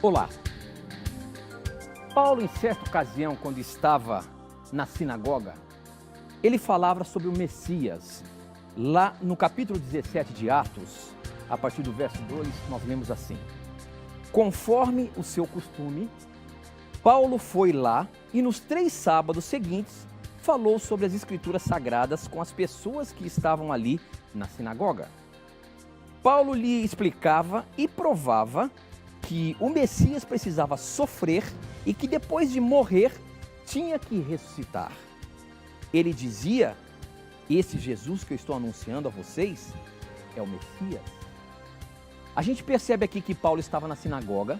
Olá. Paulo, em certa ocasião, quando estava na sinagoga, ele falava sobre o Messias. Lá no capítulo 17 de Atos, a partir do verso 2, nós lemos assim: conforme o seu costume, Paulo foi lá e nos 3 sábados seguintes falou sobre as Escrituras Sagradas com as pessoas que estavam ali na sinagoga. Paulo lhe explicava e provava que o Messias precisava sofrer e que depois de morrer tinha que ressuscitar. Ele dizia: esse Jesus que eu estou anunciando a vocês é o Messias. A gente percebe aqui que Paulo estava na sinagoga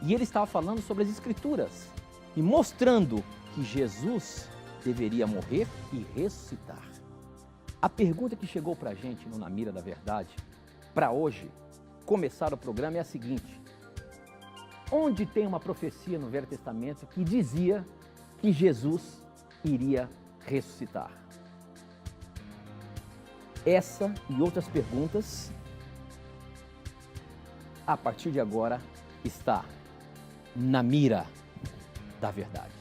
e ele estava falando sobre as Escrituras e mostrando que Jesus deveria morrer e ressuscitar. A pergunta que chegou para a gente no Na Mira da Verdade, para hoje, começar o programa, é a seguinte: onde tem uma profecia no Velho Testamento que dizia que Jesus iria ressuscitar? Essa e outras perguntas, a partir de agora, está na Mira da Verdade.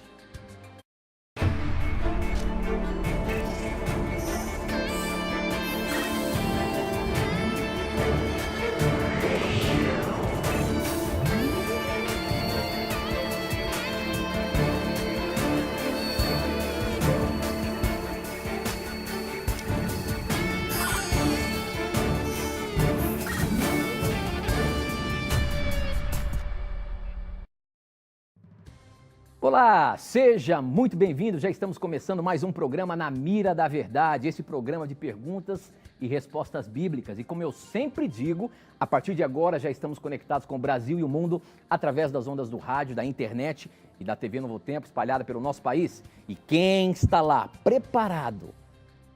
Olá, seja muito bem-vindo. Já estamos começando mais um programa Na Mira da Verdade, esse programa de perguntas e respostas bíblicas. E como eu sempre digo, a partir de agora já estamos conectados com o Brasil e o mundo através das ondas do rádio, da internet e da TV Novo Tempo espalhada pelo nosso país. E quem está lá preparado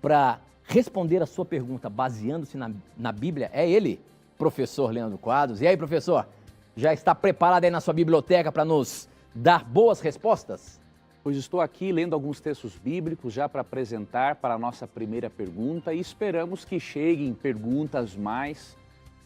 para responder a sua pergunta baseando-se na Bíblia é ele, professor Leandro Quadros. E aí, professor, já está preparado aí na sua biblioteca para nos dar boas respostas? Pois estou aqui lendo alguns textos bíblicos já para apresentar para a nossa primeira pergunta e esperamos que cheguem perguntas mais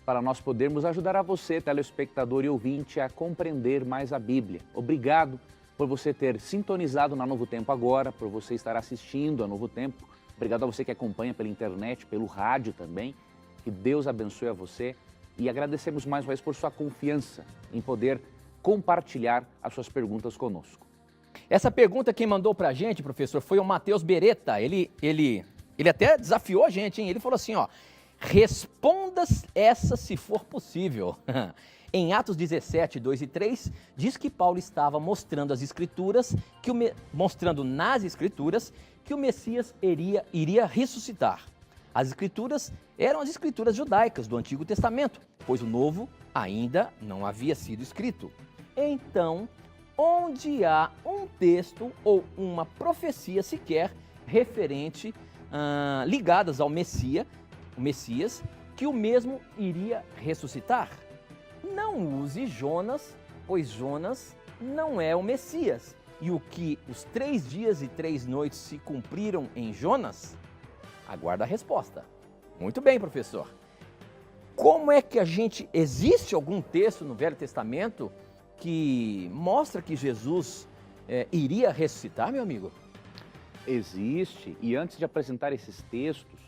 para nós podermos ajudar a você, telespectador e ouvinte, a compreender mais a Bíblia. Obrigado por você ter sintonizado na Novo Tempo agora, por você estar assistindo a Novo Tempo. Obrigado a você que acompanha pela internet, pelo rádio também. Que Deus abençoe a você e agradecemos mais uma vez por sua confiança em poder compartilhar as suas perguntas conosco. Essa pergunta quem mandou pra gente, professor, foi o Matheus Beretta. Ele até desafiou a gente, hein? Ele falou assim, ó: responda essa se for possível. Em Atos 17, 2 e 3, diz que Paulo estava mostrando nas Escrituras que o Messias iria ressuscitar. As Escrituras eram as Escrituras judaicas do Antigo Testamento, pois o Novo ainda não havia sido escrito. Então, onde há um texto ou uma profecia sequer referente, ligadas ao Messias, que o mesmo iria ressuscitar? Não use Jonas, pois Jonas não é o Messias. E o que os 3 dias e 3 noites se cumpriram em Jonas? Aguarda a resposta. Muito bem, professor. Como é que existe algum texto no Velho Testamento que mostra que Jesus iria ressuscitar, meu amigo? Existe, e antes de apresentar esses textos,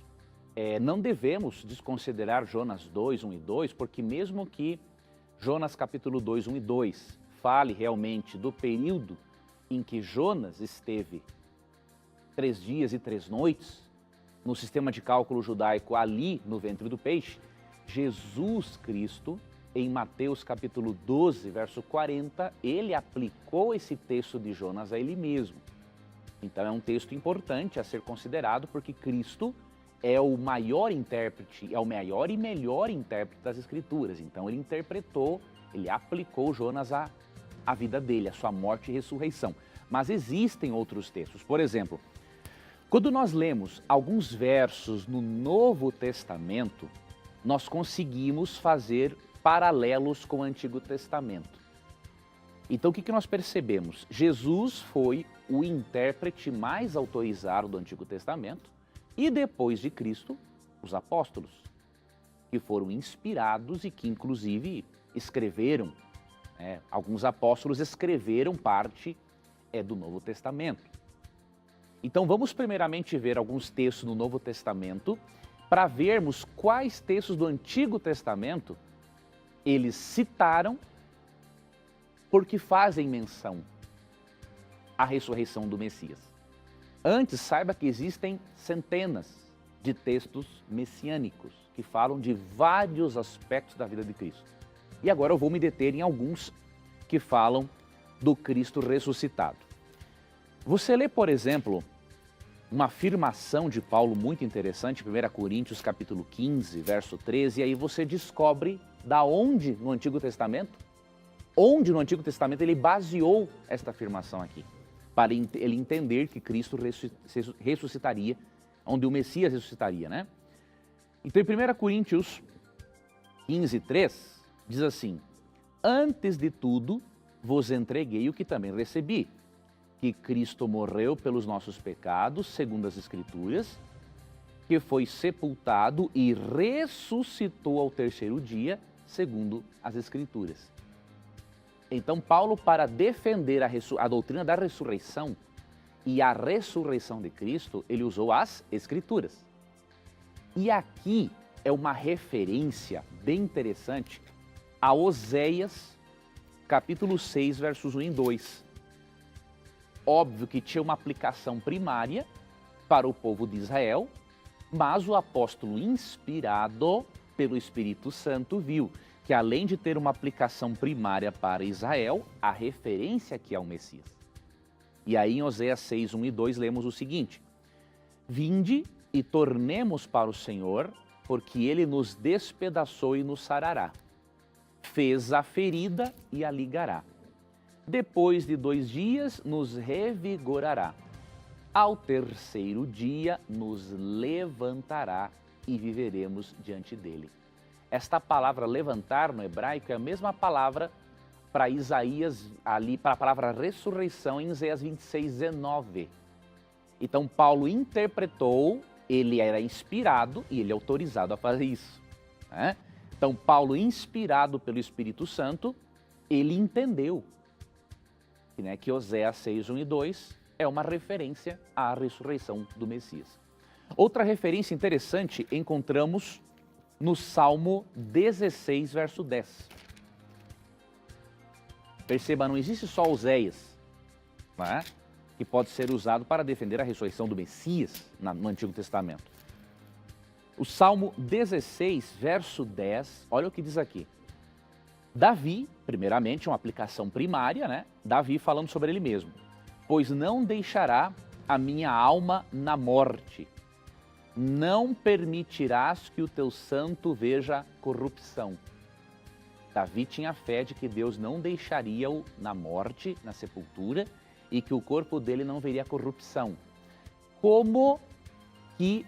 não devemos desconsiderar Jonas 2, 1 e 2, porque mesmo que Jonas capítulo 2, 1 e 2 fale realmente do período em que Jonas esteve 3 dias e 3 noites, no sistema de cálculo judaico ali no ventre do peixe, Jesus Cristo, em Mateus capítulo 12, verso 40, ele aplicou esse texto de Jonas a ele mesmo. Então é um texto importante a ser considerado porque Cristo é o maior intérprete, é o maior e melhor intérprete das Escrituras. Então ele interpretou, ele aplicou Jonas à vida dele, à sua morte e ressurreição. Mas existem outros textos. Por exemplo, quando nós lemos alguns versos no Novo Testamento, nós conseguimos fazer paralelos com o Antigo Testamento. Então, o que nós percebemos? Jesus foi o intérprete mais autorizado do Antigo Testamento e, depois de Cristo, os apóstolos, que foram inspirados e que, inclusive, escreveram Alguns apóstolos escreveram parte do Novo Testamento. Então vamos primeiramente ver alguns textos do Novo Testamento para vermos quais textos do Antigo Testamento eles citaram porque fazem menção à ressurreição do Messias. Antes, saiba que existem centenas de textos messiânicos que falam de vários aspectos da vida de Cristo. E agora eu vou me deter em alguns que falam do Cristo ressuscitado. Você lê, por exemplo, uma afirmação de Paulo muito interessante, 1 Coríntios capítulo 15, verso 13, e aí você descobre da onde no Antigo Testamento, ele baseou esta afirmação aqui, para ele entender que Cristo ressuscitaria, onde o Messias ressuscitaria, né? Então, em 1 Coríntios 15, 3, diz assim: antes de tudo, vos entreguei o que também recebi, que Cristo morreu pelos nossos pecados, segundo as Escrituras, que foi sepultado e ressuscitou ao terceiro dia, segundo as Escrituras. Então, Paulo, para defender a doutrina da ressurreição e a ressurreição de Cristo, ele usou as Escrituras. E aqui é uma referência bem interessante a Oséias, capítulo 6, versos 1 e 2. Óbvio que tinha uma aplicação primária para o povo de Israel, mas o apóstolo, inspirado pelo Espírito Santo, viu que além de ter uma aplicação primária para Israel, a referência aqui ao Messias. E aí em Oséias 6, 1 e 2 lemos o seguinte: vinde e tornemos para o Senhor, porque Ele nos despedaçou e nos sarará. Fez a ferida e a ligará. Depois de 2 dias nos revigorará. Ao terceiro dia nos levantará e viveremos diante dele. Esta palavra levantar no hebraico é a mesma palavra para Isaías, ali para a palavra ressurreição em Isaías 26, 19. Então Paulo interpretou, ele era inspirado e ele é autorizado a fazer isso, né? Então Paulo, inspirado pelo Espírito Santo, ele entendeu que Oséias 6, 1 e 2 é uma referência à ressurreição do Messias. Outra referência interessante encontramos no Salmo 16, verso 10. Perceba, não existe só Oséias, né, que pode ser usado para defender a ressurreição do Messias no Antigo Testamento. O Salmo 16, verso 10, olha o que diz aqui. Davi, primeiramente, uma aplicação primária, né? Davi falando sobre ele mesmo. Pois não deixará a minha alma na morte, não permitirás que o teu santo veja corrupção. Davi tinha fé de que Deus não deixaria-o na morte, na sepultura, e que o corpo dele não veria corrupção. Como que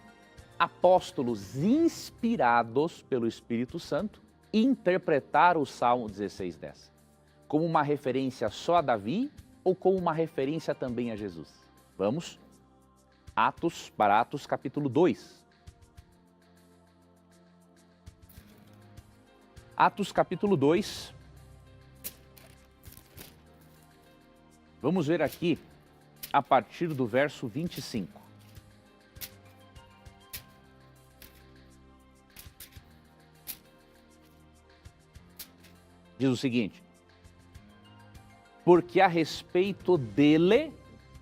apóstolos inspirados pelo Espírito Santo interpretaram o Salmo 16:10? Como uma referência só a Davi ou como uma referência também a Jesus? Vamos? Atos capítulo 2. Atos capítulo 2. Vamos ver aqui a partir do verso 25. Diz o seguinte: porque a respeito dele,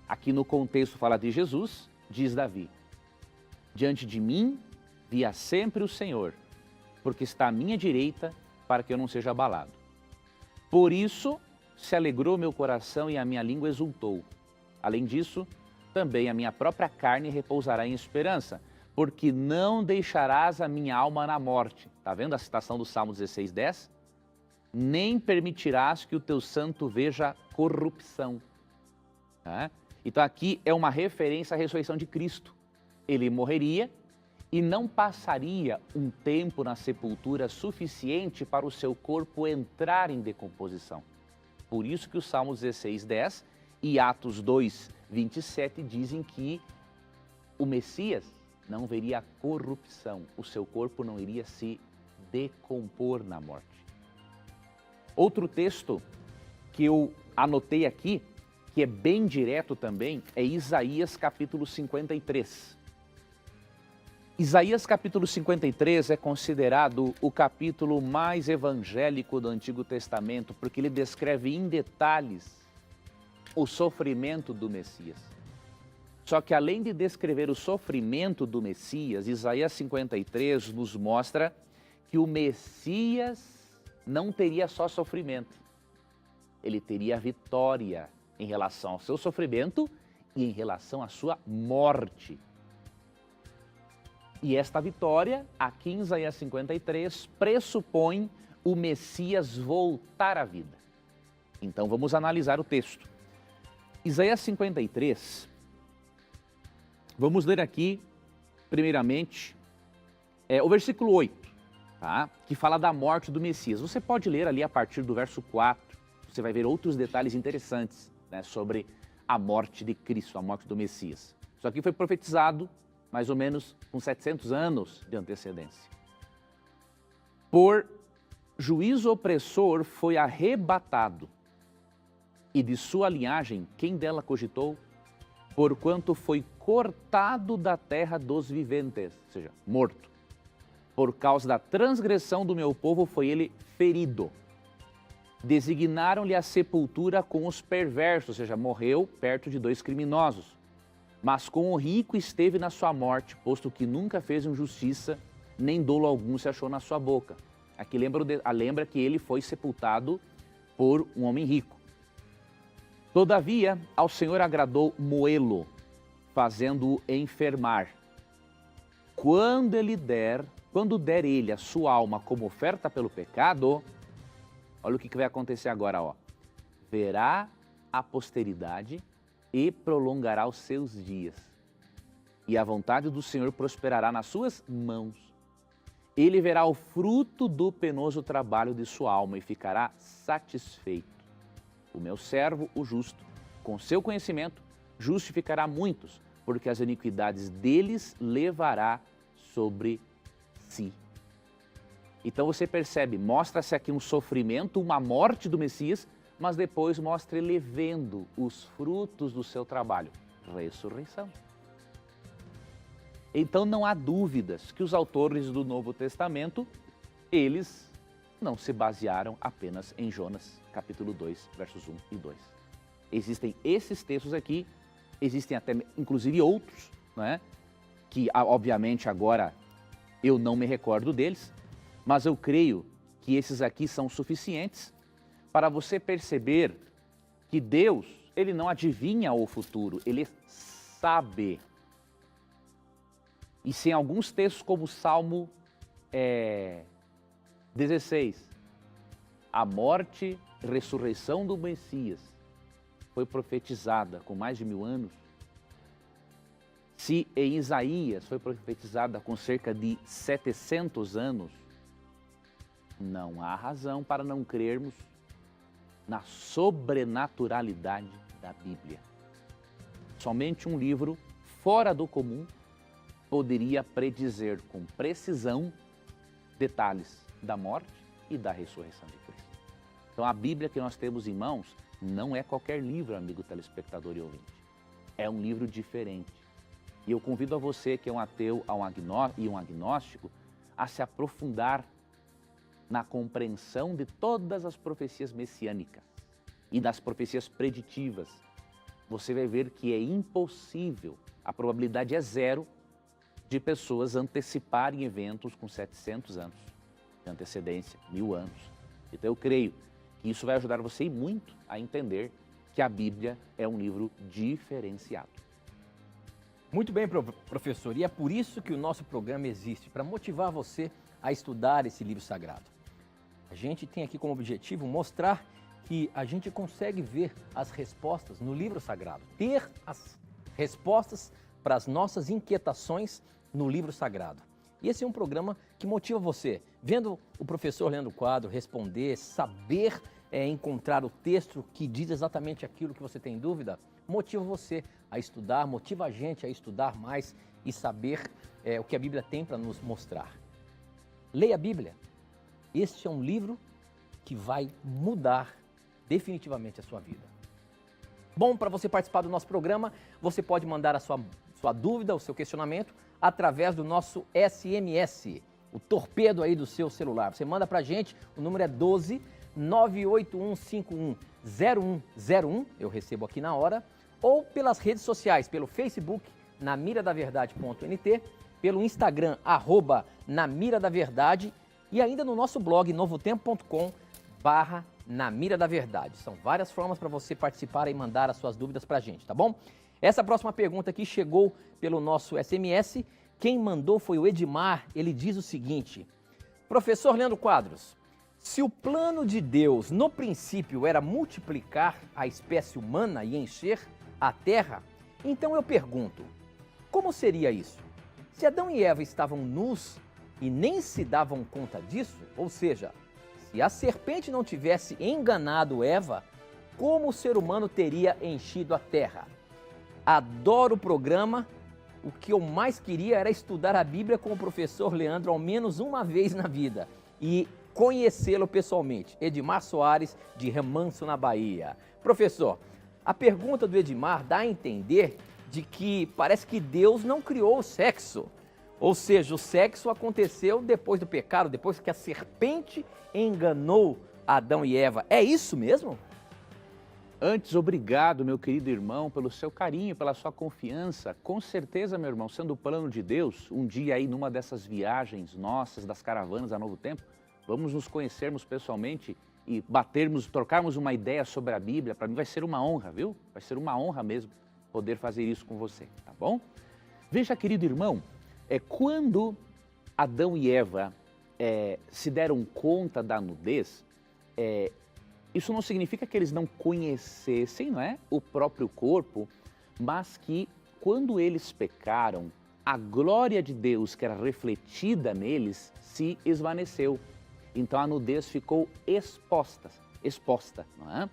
aqui no contexto fala de Jesus, diz Davi: diante de mim via sempre o Senhor, porque está à minha direita para que eu não seja abalado. Por isso se alegrou meu coração e a minha língua exultou. Além disso, também a minha própria carne repousará em esperança, porque não deixarás a minha alma na morte. Está vendo a citação do Salmo 16:10? Nem permitirás que o teu santo veja corrupção. Então aqui é uma referência à ressurreição de Cristo. Ele morreria e não passaria um tempo na sepultura suficiente para o seu corpo entrar em decomposição. Por isso que o Salmo 16:10 e Atos 2:27 dizem que o Messias não veria corrupção, o seu corpo não iria se decompor na morte. Outro texto que eu anotei aqui, que é bem direto também, é Isaías capítulo 53. Isaías capítulo 53 é considerado o capítulo mais evangélico do Antigo Testamento, porque ele descreve em detalhes o sofrimento do Messias. Só que além de descrever o sofrimento do Messias, Isaías 53 nos mostra que o Messias não teria só sofrimento, ele teria vitória em relação ao seu sofrimento e em relação à sua morte. E esta vitória, aqui em Isaías 53, pressupõe o Messias voltar à vida. Então vamos analisar o texto. Isaías 53, vamos ler aqui, primeiramente, o versículo 8, tá? Que fala da morte do Messias. Você pode ler ali a partir do verso 4, você vai ver outros detalhes interessantes, né, sobre a morte de Cristo, a morte do Messias. Isso aqui foi profetizado mais ou menos com 700 anos de antecedência. Por juízo opressor foi arrebatado, e de sua linhagem, quem dela cogitou? Porquanto foi cortado da terra dos viventes, ou seja, morto. Por causa da transgressão do meu povo foi ele ferido. Designaram-lhe a sepultura com os perversos, ou seja, morreu perto de 2 criminosos. Mas com o rico esteve na sua morte, posto que nunca fez injustiça, nem dolo algum se achou na sua boca. Aqui lembra que ele foi sepultado por um homem rico. Todavia, ao Senhor agradou moê-lo, fazendo-o enfermar. Quando der ele a sua alma como oferta pelo pecado, olha o que vai acontecer agora, ó. Verá a posteridade e prolongará os seus dias. E a vontade do Senhor prosperará nas suas mãos. Ele verá o fruto do penoso trabalho de sua alma e ficará satisfeito. O meu servo, o justo, com seu conhecimento, justificará muitos, porque as iniquidades deles levará sobre si. Então você percebe, mostra-se aqui um sofrimento, uma morte do Messias, mas depois mostra ele vendo os frutos do seu trabalho, ressurreição. Então não há dúvidas que os autores do Novo Testamento, eles não se basearam apenas em Jonas, capítulo 2, versos 1 e 2. Existem esses textos aqui, existem até inclusive outros, né, que obviamente agora eu não me recordo deles, mas eu creio que esses aqui são suficientes para você perceber que Deus, ele não adivinha o futuro, ele sabe. E se em alguns textos como o Salmo 16, a morte e ressurreição do Messias foi profetizada com mais de 1000 anos, se em Isaías foi profetizada com cerca de 700 anos, não há razão para não crermos na sobrenaturalidade da Bíblia. Somente um livro fora do comum poderia predizer com precisão detalhes da morte e da ressurreição de Cristo. Então a Bíblia que nós temos em mãos não é qualquer livro, amigo telespectador e ouvinte. É um livro diferente. E eu convido a você que é um ateu e um agnóstico a se aprofundar na compreensão de todas as profecias messiânicas e das profecias preditivas. Você vai ver que é impossível, a probabilidade é zero, de pessoas anteciparem eventos com 700 anos de antecedência, 1000 anos. Então eu creio que isso vai ajudar você muito a entender que a Bíblia é um livro diferenciado. Muito bem, professor, e é por isso que o nosso programa existe, para motivar você a estudar esse livro sagrado. A gente tem aqui como objetivo mostrar que a gente consegue ver as respostas no livro sagrado, ter as respostas para as nossas inquietações no livro sagrado. E esse é um programa que motiva você, vendo o professor lendo o quadro, responder, saber encontrar o texto que diz exatamente aquilo que você tem dúvida, motiva você a estudar, motiva a gente a estudar mais e saber o que a Bíblia tem para nos mostrar. Leia a Bíblia. Este é um livro que vai mudar definitivamente a sua vida. Bom, para você participar do nosso programa, você pode mandar a sua dúvida, o seu questionamento, através do nosso SMS, o torpedo aí do seu celular. Você manda para a gente, o número é 12 98151 0101, eu recebo aqui na hora, ou pelas redes sociais, pelo Facebook, namiradaverdade.nt, pelo Instagram, @namiradaverdade, e ainda no nosso blog, novotempo.com/namiradaverdade. São várias formas para você participar e mandar as suas dúvidas para a gente, tá bom? Essa próxima pergunta aqui chegou pelo nosso SMS. Quem mandou foi o Edmar. Ele diz o seguinte: Professor Leandro Quadros, se o plano de Deus no princípio era multiplicar a espécie humana e encher a terra, então eu pergunto, como seria isso? Se Adão e Eva estavam nus e nem se davam conta disso, ou seja, se a serpente não tivesse enganado Eva, como o ser humano teria enchido a terra? Adoro o programa. O que eu mais queria era estudar a Bíblia com o professor Leandro ao menos uma vez na vida e conhecê-lo pessoalmente. Edmar Soares, de Remanso, na Bahia. Professor, a pergunta do Edmar dá a entender de que parece que Deus não criou o sexo. Ou seja, o sexo aconteceu depois do pecado, depois que a serpente enganou Adão e Eva. É isso mesmo? Antes, obrigado, meu querido irmão, pelo seu carinho, pela sua confiança. Com certeza, meu irmão, sendo o plano de Deus, um dia aí numa dessas viagens nossas, das caravanas a Novo Tempo, vamos nos conhecermos pessoalmente e trocarmos uma ideia sobre a Bíblia. Para mim vai ser uma honra, viu? Vai ser uma honra mesmo poder fazer isso com você, tá bom? Veja, querido irmão, quando Adão e Eva se deram conta da nudez, isso não significa que eles não conhecessem, não é, o próprio corpo, mas que quando eles pecaram, a glória de Deus que era refletida neles se esvaneceu. Então a nudez ficou exposta, não é?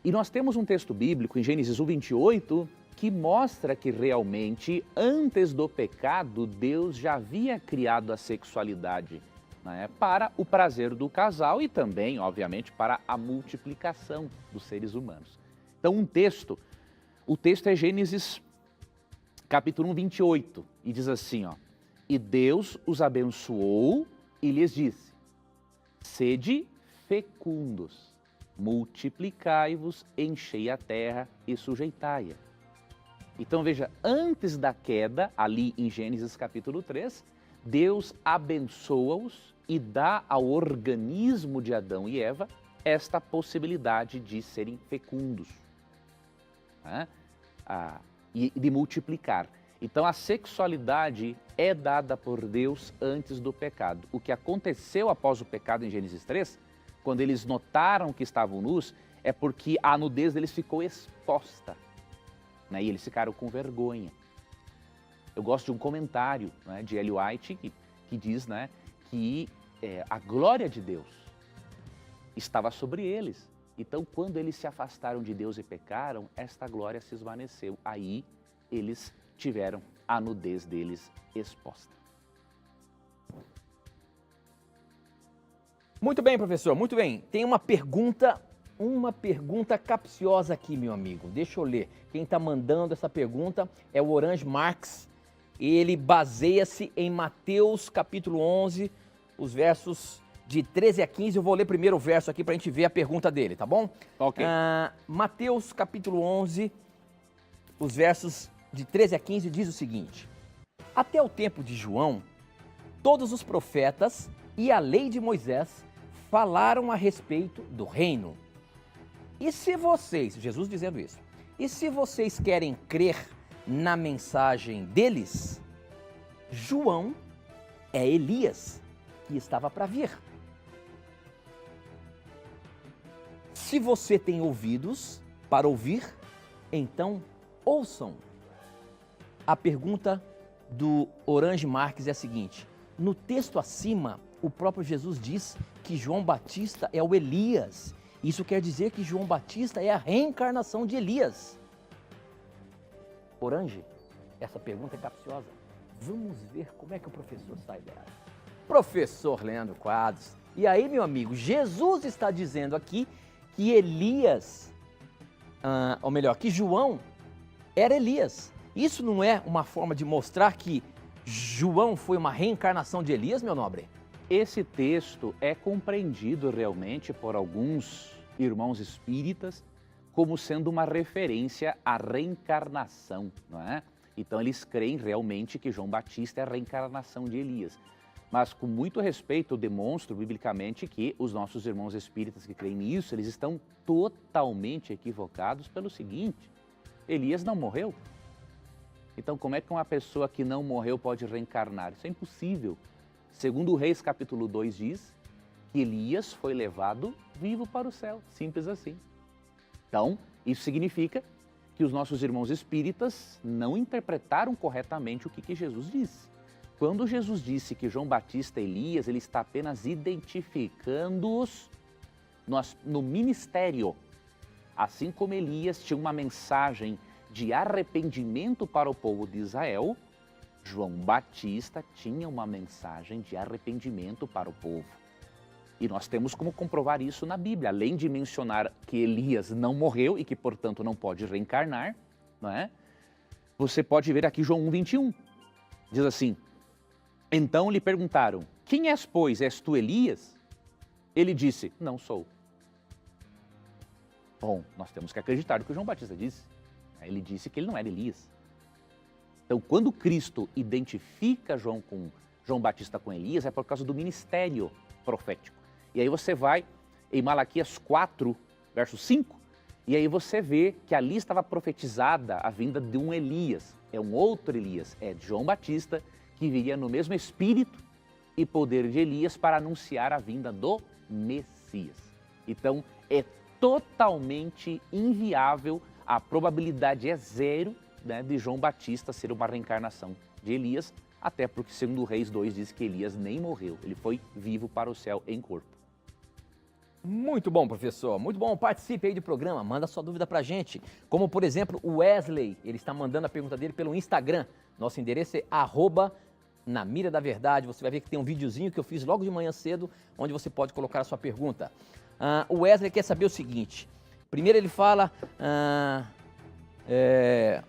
E nós temos um texto bíblico em Gênesis 1:28 que mostra que realmente antes do pecado Deus já havia criado a sexualidade, né, para o prazer do casal e também, obviamente, para a multiplicação dos seres humanos. Então o texto é Gênesis capítulo 1:28 e diz assim, e Deus os abençoou e lhes disse, sede fecundos, multiplicai-vos, enchei a terra e sujeitai-a. Então veja, antes da queda, ali em Gênesis capítulo 3, Deus abençoa-os e dá ao organismo de Adão e Eva esta possibilidade de serem fecundos, né? E de multiplicar. Então a sexualidade é dada por Deus antes do pecado. O que aconteceu após o pecado em Gênesis 3, quando eles notaram que estavam nus, é porque a nudez deles ficou exposta, né? E eles ficaram com vergonha. Eu gosto de um comentário, né, de Ellen White que diz, né, que a glória de Deus estava sobre eles. Então, quando eles se afastaram de Deus e pecaram, esta glória se esvaneceu. Aí, eles tiveram a nudez deles exposta. Muito bem, professor, muito bem. Tem uma pergunta capciosa aqui, meu amigo. Deixa eu ler. Quem está mandando essa pergunta é o Orange Marx. Ele baseia-se em Mateus capítulo 11, os versos de 13 a 15. Eu vou ler primeiro o verso aqui para a gente ver a pergunta dele, tá bom? Ok. Mateus capítulo 11, os versos de 13 a 15 diz o seguinte: até o tempo de João, todos os profetas e a lei de Moisés falaram a respeito do reino. E se vocês, Jesus dizendo isso, e se vocês querem crer na mensagem deles, João é Elias que estava para vir. Se você tem ouvidos para ouvir, então ouçam. A pergunta do Orange Marques é a seguinte: no texto acima, o próprio Jesus diz que João Batista é o Elias. Isso quer dizer que João Batista é a reencarnação de Elias. Orange, essa pergunta é capciosa. Vamos ver como é que o professor sai dela. Professor Leandro Quadros, E aí, meu amigo, Jesus está dizendo aqui que Elias, ou melhor, que João era Elias. Isso não é uma forma de mostrar que João foi uma reencarnação de Elias, meu nobre? Esse texto é compreendido realmente por alguns irmãos espíritas como sendo uma referência à reencarnação, não é? Então eles creem realmente que João Batista é a reencarnação de Elias. Mas com muito respeito eu demonstro biblicamente que os nossos irmãos espíritas que creem nisso, eles estão totalmente equivocados pelo seguinte: Elias não morreu. Então como é que uma pessoa que não morreu pode reencarnar? Isso é impossível. Segundo Reis capítulo 2 diz que Elias foi levado vivo para o céu, simples assim. Então, isso significa que os nossos irmãos espíritas não interpretaram corretamente o que Jesus disse. Quando Jesus disse que João Batista é Elias, ele está apenas identificando-os no ministério. Assim como Elias tinha uma mensagem de arrependimento para o povo de Israel, João Batista tinha uma mensagem de arrependimento para o povo. E nós temos como comprovar isso na Bíblia. Além de mencionar que Elias não morreu e que, portanto, não pode reencarnar, não é? Você pode ver aqui João 1:21. Diz assim: então lhe perguntaram, quem és, pois? És tu Elias? Ele disse, não sou. Bom, nós temos que acreditar no que o João Batista disse. Ele disse que ele não era Elias. Então, quando Cristo identifica João Batista com Elias, é por causa do ministério profético. E aí você vai em Malaquias 4, verso 5, e aí você vê que ali estava profetizada a vinda de um Elias. É um outro Elias, é João Batista, que viria no mesmo espírito e poder de Elias para anunciar a vinda do Messias. Então, é totalmente inviável, a probabilidade é zero, né, de João Batista ser uma reencarnação de Elias, até porque, segundo Reis 2, diz que Elias nem morreu, ele foi vivo para o céu em corpo. Muito bom, professor. Muito bom. Participe aí do programa. Manda sua dúvida pra gente. Como, por exemplo, o Wesley. Ele está mandando a pergunta dele pelo Instagram. Nosso endereço é @namira-da-verdade. Você vai ver que tem um videozinho que eu fiz logo de manhã cedo, onde você pode colocar a sua pergunta. O Wesley quer saber o seguinte. Primeiro ele fala...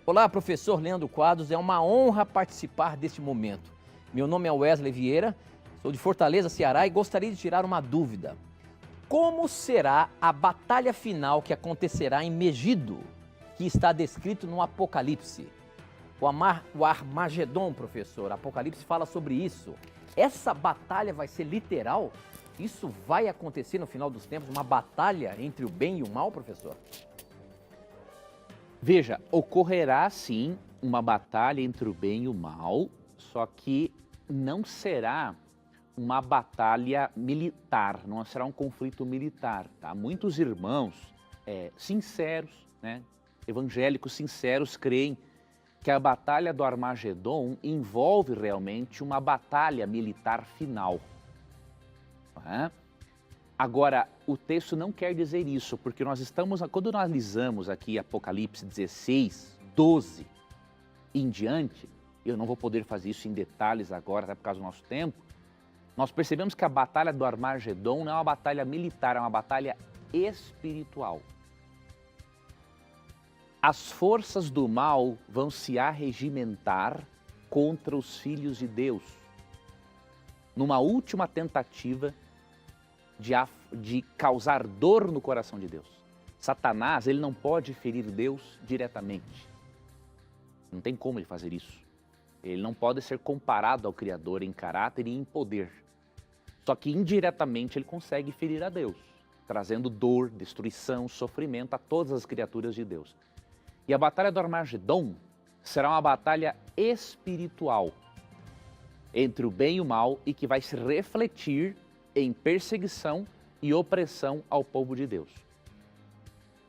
Olá, professor Leandro Quadros. É uma honra participar deste momento. Meu nome é Wesley Vieira. Sou de Fortaleza, Ceará, e gostaria de tirar uma dúvida. Como será a batalha final que acontecerá em Megido, que está descrito no Apocalipse? O Armagedon, professor, Apocalipse fala sobre isso. Essa batalha vai ser literal? Isso vai acontecer no final dos tempos, uma batalha entre o bem e o mal, professor? Veja, ocorrerá sim uma batalha entre o bem e o mal, só que não será uma batalha militar, não será um conflito militar, tá? Muitos irmãos sinceros, né, evangélicos sinceros, creem que a batalha do Armagedon envolve realmente uma batalha militar final. Né? Agora, o texto não quer dizer isso, porque quando nós analisamos aqui Apocalipse 16, 12 em diante, eu não vou poder fazer isso em detalhes agora, até por causa do nosso tempo, nós percebemos que a batalha do Armagedon não é uma batalha militar, é uma batalha espiritual. As forças do mal vão se arregimentar contra os filhos de Deus, numa última tentativa de causar dor no coração de Deus. Satanás, ele não pode ferir Deus diretamente. Não tem como ele fazer isso. Ele não pode ser comparado ao Criador em caráter e em poder. Só que indiretamente ele consegue ferir a Deus, trazendo dor, destruição, sofrimento a todas as criaturas de Deus. E a batalha do Armagedon será uma batalha espiritual entre o bem e o mal e que vai se refletir em perseguição e opressão ao povo de Deus.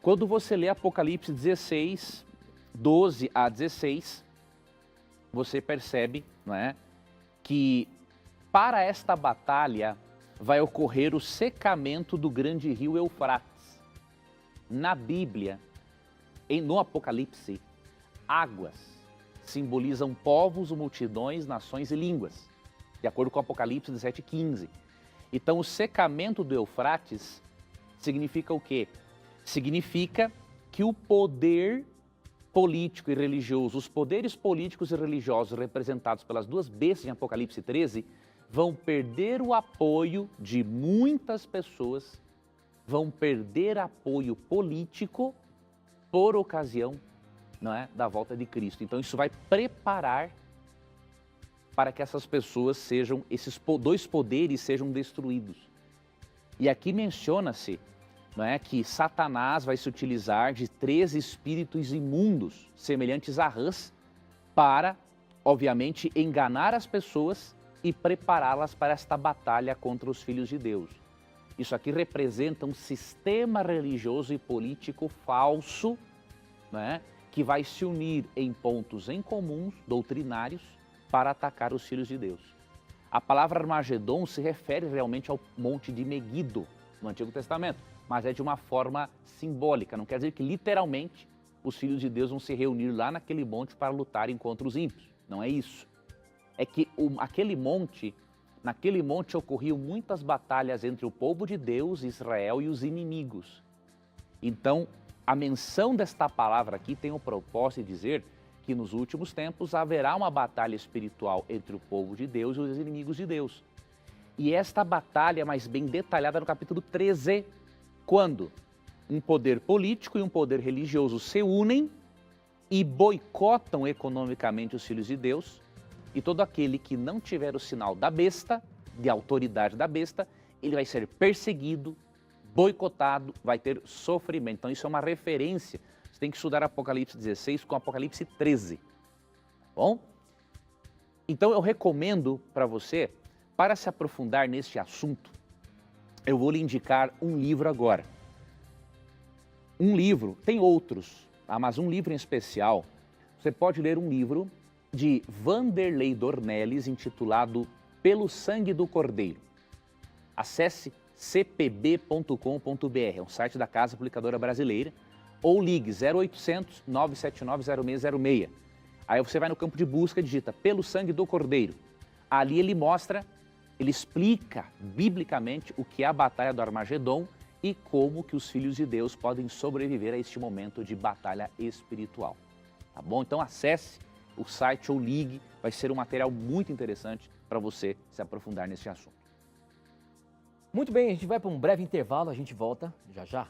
Quando você lê Apocalipse 16, 12 a 16, você percebe, não é, que para esta batalha vai ocorrer o secamento do grande rio Eufrates. Na Bíblia, no Apocalipse, águas simbolizam povos, multidões, nações e línguas, de acordo com Apocalipse 17:15. Então, o secamento do Eufrates significa o quê? Significa que o poder político e religioso, os poderes políticos e religiosos representados pelas duas bestas em Apocalipse 13, vão perder o apoio de muitas pessoas, vão perder apoio político por ocasião, não é, da volta de Cristo. Então isso vai preparar para que essas pessoas sejam, esses dois poderes sejam destruídos. E aqui menciona-se, não é, que Satanás vai se utilizar de 3 espíritos imundos, semelhantes a rãs, para, obviamente, enganar as pessoas e prepará-las para esta batalha contra os filhos de Deus. Isso aqui representa um sistema religioso e político falso, não é, que vai se unir em pontos em comuns, doutrinários, para atacar os filhos de Deus. A palavra Armagedon se refere realmente ao monte de Meguido, no Antigo Testamento, mas é de uma forma simbólica, não quer dizer que literalmente os filhos de Deus vão se reunir lá naquele monte para lutarem contra os ímpios. Não é isso. É que naquele monte ocorriam muitas batalhas entre o povo de Deus, Israel, e os inimigos. Então, a menção desta palavra aqui tem o propósito de dizer que nos últimos tempos haverá uma batalha espiritual entre o povo de Deus e os inimigos de Deus. E esta batalha é mais bem detalhada no capítulo 13, quando um poder político e um poder religioso se unem e boicotam economicamente os filhos de Deus, e todo aquele que não tiver o sinal da besta, de autoridade da besta, ele vai ser perseguido, boicotado, vai ter sofrimento. Então isso é uma referência. Você tem que estudar Apocalipse 16 com Apocalipse 13. Bom? Então eu recomendo para você, para se aprofundar neste assunto, eu vou lhe indicar um livro agora. Um livro, tem outros, mas um livro em especial, você pode ler um livro de Vanderlei Dornelles, intitulado Pelo Sangue do Cordeiro. Acesse cpb.com.br, é um site da Casa Publicadora Brasileira, ou ligue 0800 979 0606. Aí você vai no campo de busca e digita Pelo Sangue do Cordeiro. Ali ele mostra, ele explica biblicamente o que é a Batalha do Armagedon e como que os filhos de Deus podem sobreviver a este momento de batalha espiritual. Tá bom? Então acesse o site ou ligue, vai ser um material muito interessante para você se aprofundar nesse assunto. Muito bem, a gente vai para um breve intervalo, a gente volta já já.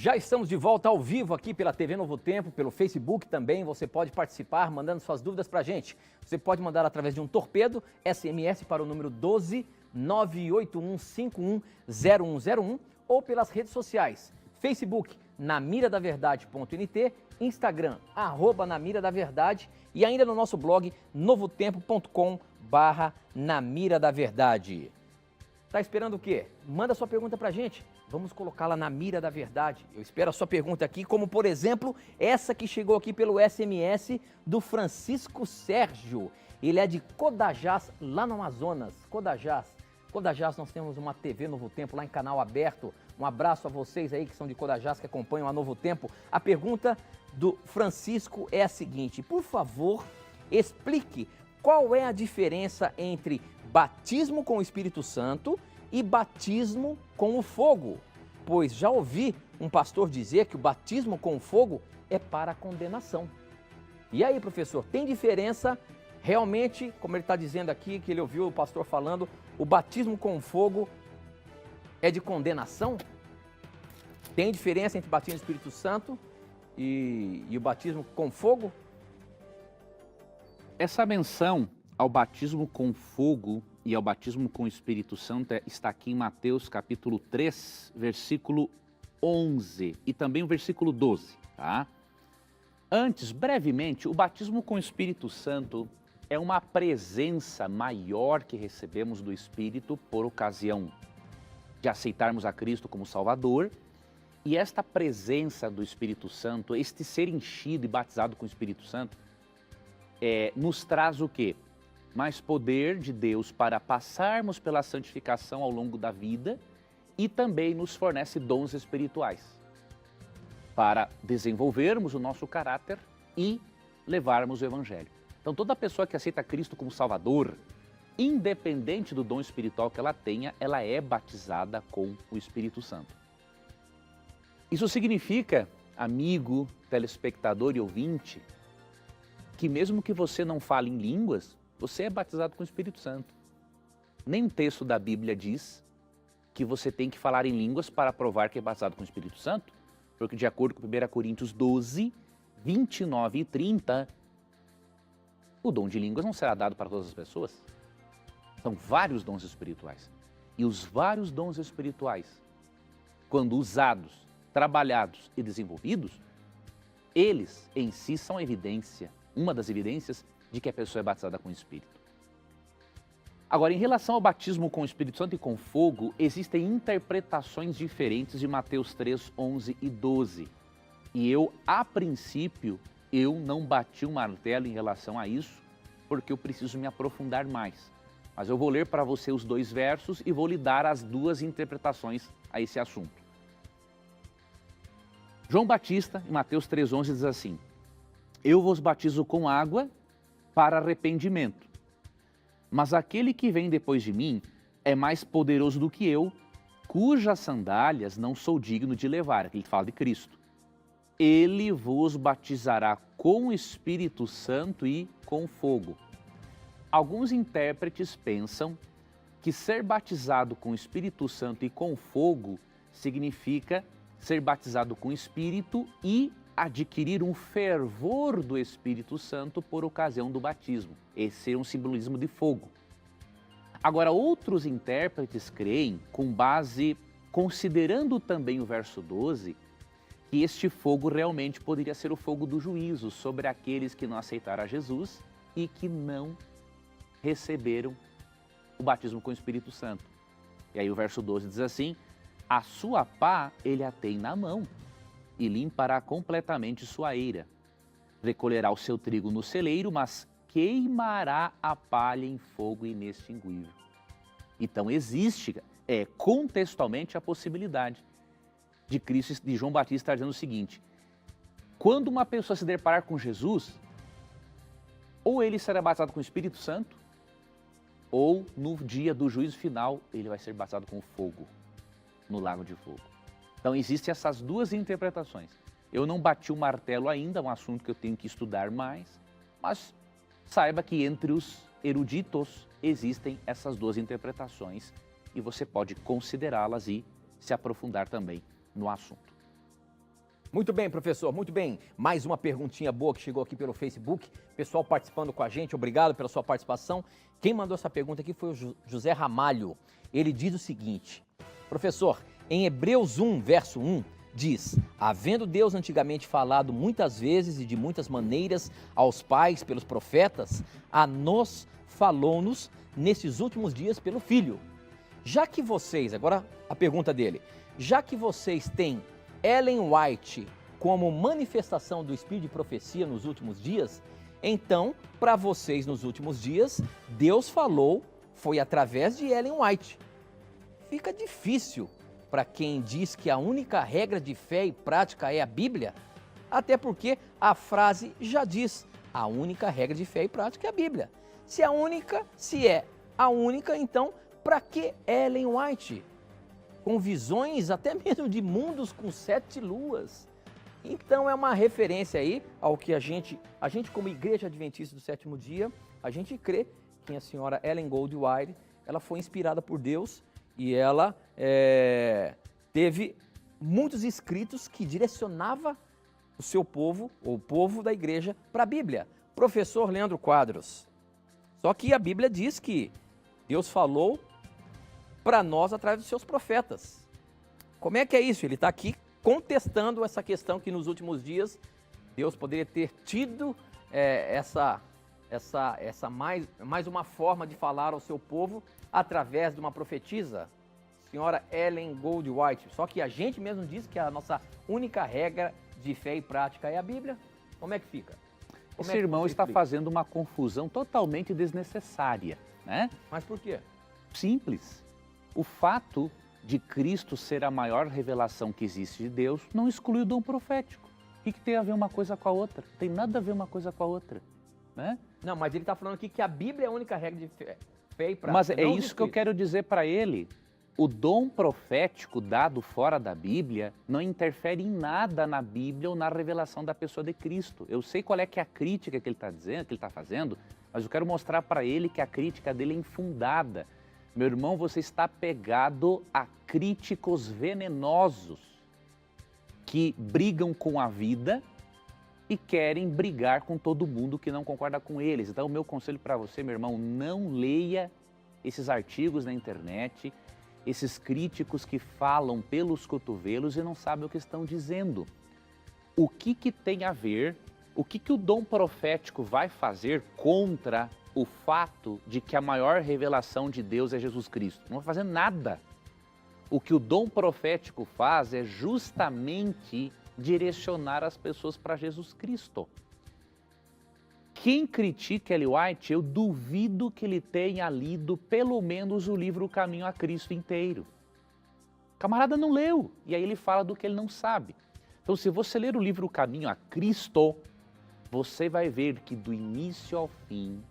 Já estamos de volta ao vivo aqui pela TV Novo Tempo, pelo Facebook também. Você pode participar mandando suas dúvidas para a gente. Você pode mandar através de um torpedo, SMS para o número 12 981510101 ou pelas redes sociais. Facebook, namiradaverdade.nt, Instagram, @namiradaverdade e ainda no nosso blog novotempo.com/namiradaverdade. Tá esperando o quê? Manda sua pergunta pra gente. Vamos colocá-la na mira da verdade. Eu espero a sua pergunta aqui, como por exemplo, essa que chegou aqui pelo SMS do Francisco Sérgio. Ele é de Codajás, lá no Amazonas. Codajás, nós temos uma TV Novo Tempo lá em canal aberto. Um abraço a vocês aí que são de Codajás, que acompanham a Novo Tempo. A pergunta do Francisco é a seguinte: por favor, explique qual é a diferença entre batismo com o Espírito Santo e batismo com o fogo, pois já ouvi um pastor dizer que o batismo com o fogo é para a condenação. E aí, professor, tem diferença realmente, como ele está dizendo aqui, que ele ouviu o pastor falando, o batismo com o fogo é de condenação? Tem diferença entre o batismo do Espírito Santo e o batismo com fogo? Essa menção ao batismo com fogo e ao batismo com o Espírito Santo está aqui em Mateus capítulo 3, versículo 11 e também o versículo 12, tá? Antes, brevemente, o batismo com o Espírito Santo é uma presença maior que recebemos do Espírito por ocasião de aceitarmos a Cristo como Salvador. E esta presença do Espírito Santo, este ser enchido e batizado com o Espírito Santo, nos traz o quê? Mais poder de Deus para passarmos pela santificação ao longo da vida e também nos fornece dons espirituais para desenvolvermos o nosso caráter e levarmos o Evangelho. Então, toda pessoa que aceita Cristo como Salvador, independente do dom espiritual que ela tenha, ela é batizada com o Espírito Santo. Isso significa, amigo, telespectador e ouvinte, que mesmo que você não fale em línguas, você é batizado com o Espírito Santo. Nem texto da Bíblia diz que você tem que falar em línguas para provar que é batizado com o Espírito Santo, porque de acordo com 1 Coríntios 12, 29 e 30, o dom de línguas não será dado para todas as pessoas. São vários dons espirituais. E os vários dons espirituais, quando usados, trabalhados e desenvolvidos, eles em si são evidência, uma das evidências de que a pessoa é batizada com o Espírito. Agora, em relação ao batismo com o Espírito Santo e com fogo, existem interpretações diferentes de Mateus 3, 11 e 12. E eu, a princípio, eu não bati um martelo em relação a isso, porque eu preciso me aprofundar mais. Mas eu vou ler para você os 2 versos e vou lhe dar as 2 interpretações a esse assunto. João Batista, em Mateus 3,11, diz assim: eu vos batizo com água para arrependimento, mas aquele que vem depois de mim é mais poderoso do que eu, cujas sandálias não sou digno de levar. Aqui ele fala de Cristo. Ele vos batizará com o Espírito Santo e com fogo. Alguns intérpretes pensam que ser batizado com o Espírito Santo e com fogo significa ser batizado com Espírito e adquirir um fervor do Espírito Santo por ocasião do batismo. Esse seria um simbolismo de fogo. Agora, outros intérpretes creem, com base, considerando também o verso 12, que este fogo realmente poderia ser o fogo do juízo sobre aqueles que não aceitaram a Jesus e que não receberam o batismo com o Espírito Santo. E aí o verso 12 diz assim: a sua pá ele a tem na mão e limpará completamente sua eira. Recolherá o seu trigo no celeiro, mas queimará a palha em fogo inextinguível. Então existe, contextualmente, a possibilidade de Cristo, de João Batista estar dizendo o seguinte: quando uma pessoa se deparar com Jesus, ou ele será batizado com o Espírito Santo, ou no dia do juízo final, ele vai ser batizado com fogo, no lago de fogo. Então existem essas 2 interpretações. Eu não bati o martelo ainda, é um assunto que eu tenho que estudar mais, mas saiba que entre os eruditos existem essas 2 interpretações e você pode considerá-las e se aprofundar também no assunto. Muito bem, professor, muito bem. Mais uma perguntinha boa que chegou aqui pelo Facebook. Pessoal participando com a gente, obrigado pela sua participação. Quem mandou essa pergunta aqui foi o José Ramalho. Ele diz o seguinte: professor, em Hebreus 1, verso 1, diz: havendo Deus antigamente falado muitas vezes e de muitas maneiras aos pais pelos profetas, a nós falou-nos nesses últimos dias pelo Filho. Já que vocês, agora a pergunta dele, já que vocês têm Ellen White como manifestação do Espírito de profecia nos últimos dias, então, para vocês nos últimos dias, Deus falou, foi através de Ellen White. Fica difícil para quem diz que a única regra de fé e prática é a Bíblia, até porque a frase já diz, a única regra de fé e prática é a Bíblia. Se é a única, então, para que Ellen White? Com visões até mesmo de mundos com 7 luas. Então é uma referência aí ao que a gente como Igreja Adventista do Sétimo Dia, a gente crê que a senhora Ellen Goldwyn, ela foi inspirada por Deus e ela teve muitos escritos que direcionava o seu povo, ou o povo da igreja, para a Bíblia. Professor Leandro Quadros. Só que a Bíblia diz que Deus falou para nós através dos seus profetas. Como é que é isso? Ele está aqui contestando essa questão que nos últimos dias Deus poderia ter tido mais uma forma de falar ao seu povo através de uma profetisa, senhora Ellen Goldwyn. Só que a gente mesmo diz que a nossa única regra de fé e prática é a Bíblia. Como é que fica? Esse irmão está fazendo uma confusão totalmente desnecessária, né? Mas por quê? Simples. O fato de Cristo ser a maior revelação que existe de Deus não exclui o dom profético. O que tem a ver uma coisa com a outra? Tem nada a ver uma coisa com a outra, né? Não, mas ele está falando aqui que a Bíblia é a única regra de fé e prática. Mas é isso que eu quero dizer para ele. O dom profético dado fora da Bíblia não interfere em nada na Bíblia ou na revelação da pessoa de Cristo. Eu sei qual é que é a crítica que ele está dizendo, que ele está fazendo, mas eu quero mostrar para ele que a crítica dele é infundada. Meu irmão, você está pegado a críticos venenosos que brigam com a vida e querem brigar com todo mundo que não concorda com eles. Então, o meu conselho para você, meu irmão, não leia esses artigos na internet, esses críticos que falam pelos cotovelos e não sabem o que estão dizendo. O que tem a ver, o que o dom profético vai fazer contra o fato de que a maior revelação de Deus é Jesus Cristo? Não vai fazer nada. O que o dom profético faz é justamente direcionar as pessoas para Jesus Cristo. Quem critica Ellen White, eu duvido que ele tenha lido pelo menos o livro O Caminho a Cristo inteiro. O camarada não leu, e aí ele fala do que ele não sabe. Então, se você ler o livro O Caminho a Cristo, você vai ver que do início ao fim,